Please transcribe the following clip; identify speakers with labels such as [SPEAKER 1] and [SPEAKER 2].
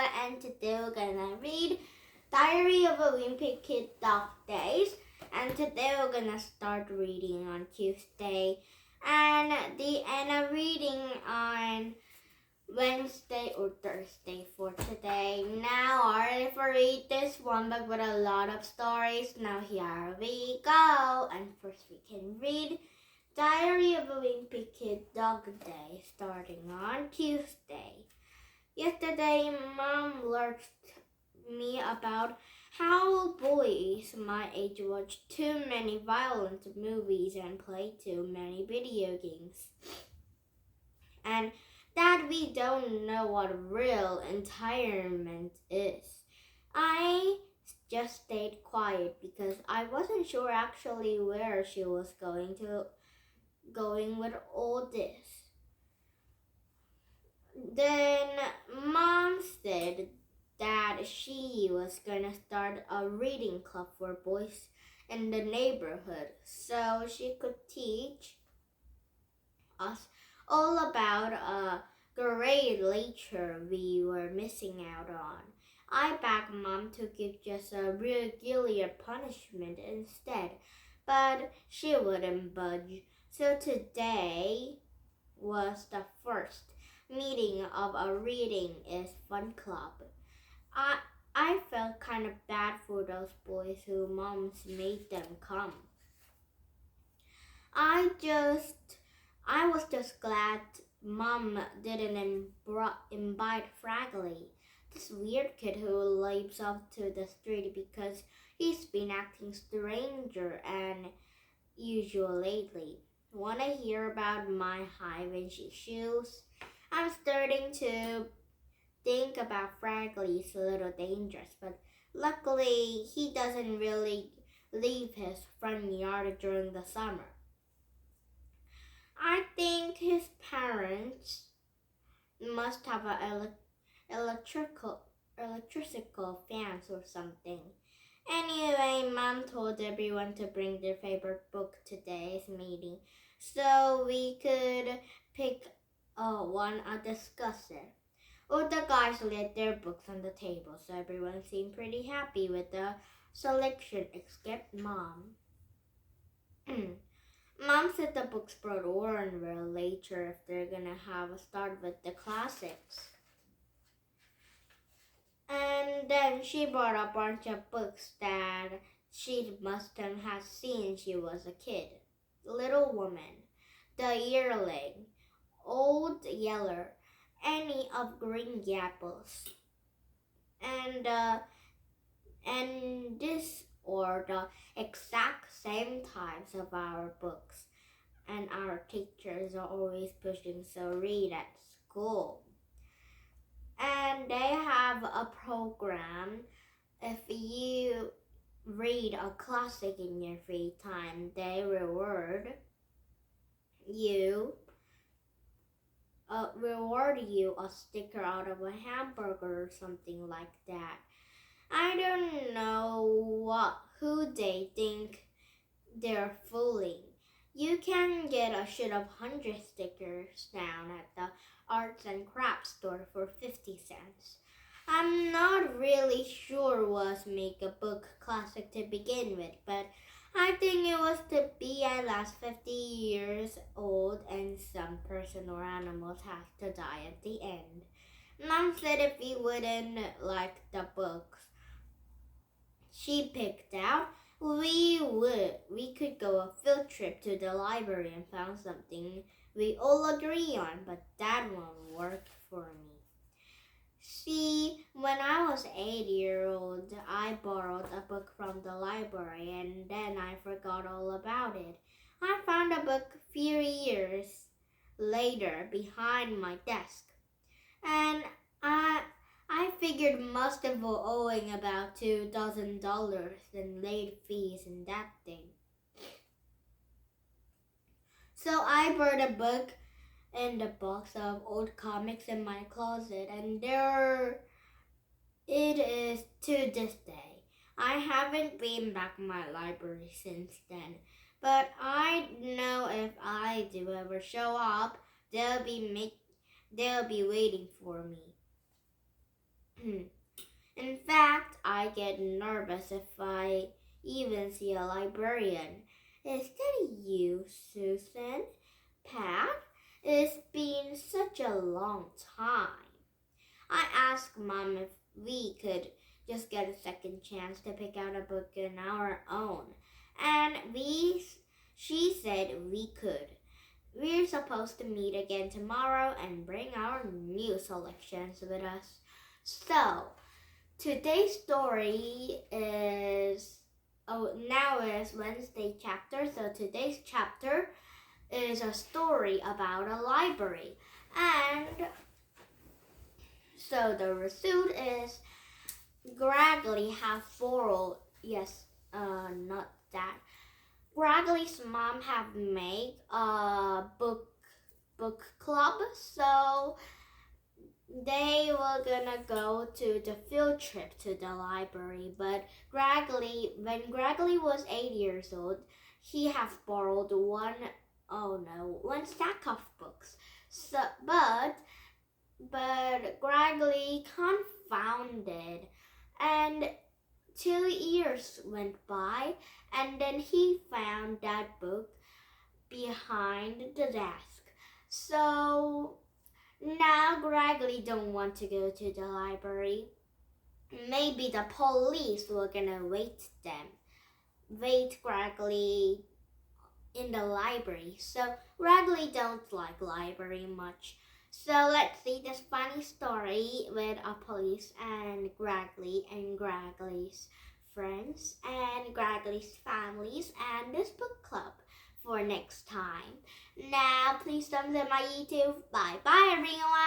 [SPEAKER 1] and today we're gonna read Diary of a Wimpy Kid Dog Days. And today we're gonna start reading on Tuesday and the end of reading on Wednesday or Thursday for today. Now I already read this one book with a lot of stories. Now here we go. And first we can read Diary of a Wimpy Kid Dog Day starting on Tuesday. Yesterday, Mom alerted me about how boys my age watch too many violent movies and play too many video games. And that we don't know what real entertainment is. I just stayed quiet because I wasn't sure actually where she was going with all this. Then Mom said that she was gonna start a reading club for boys in the neighborhood so she could teach us all about a great literature we were missing out on. I begged Mom to give just a regular punishment instead, but she wouldn't budge. So today was the first meeting of a reading is fun club. I felt kind of bad for those boys whose moms made them come. I was just glad Mom didn't invite Fraggly, this weird kid who lives up to the street because he's been acting stranger and usual lately. Wanna hear about my high-waisted shoes? I'm starting to think about Fraggly's a little dangerous, but luckily he doesn't really leave his front yard during the summer. I think his parents must have electrical fans or something. Anyway, Mom told everyone to bring their favorite book to today's meeting so we could pick one and discuss it. All the guys laid their books on the table, so everyone seemed pretty happy with the selection except Mom. Mom said the books brought Warren will later if they're gonna have a start with the classics. And then she brought a bunch of books that she must have seen she was a kid. Little Woman, The Yearling, Old Yeller, Annie of Green Gables, and this or the exact same types of our books. And our teachers are always pushing so read at school. And they have a program if you read a classic in your free time, they reward you a sticker out of a hamburger or something like that. I don't know who they think they're fooling. You can get a sheet of 100 stickers down at the arts and crafts store for 50 cents. I'm not really sure what make a book classic to begin with, but I think it was to be at last 50 years old and some person or animals have to die at the end. Mom said if we wouldn't like the books she picked out, we could go a field trip to the library and found something we all agree on, but that won't work for me. See, when I was 8-year-old, I borrowed a book from the library and then I forgot all about it. I found a book a few years later behind my desk, and I figured must have been owing about $2,000 in late fees and that thing. So I bought a book and a box of old comics in my closet, and there it is to this day. I haven't been back to my library since then, but I know if I do ever show up, they'll be waiting for me. In fact, I get nervous if I even see a librarian. Is that you, Susan? Pat? It's been such a long time. I asked Mom if we could just get a second chance to pick out a book on our own, and she said we could. We're supposed to meet again tomorrow and bring our new selections with us. So, today's story is now is Wednesday chapter. So today's chapter is a story about a library. And so the result is Graggly have borrowed not that. Graggly's mom have made a book club, so they were gonna go to the field trip to the library. But when Graggly was 8 years old, he have borrowed one stack of books. So, but Graggly confounded, and 2 years went by, and then he found that book behind the desk. So now Graggly don't want to go to the library. Maybe the police were gonna wait Graggly in the library. So Graggly don't like library much. So let's see this funny story with a police and Graggly's friends and Graggly's families and this book club for next time. Now please subscribe to my YouTube. Bye bye everyone.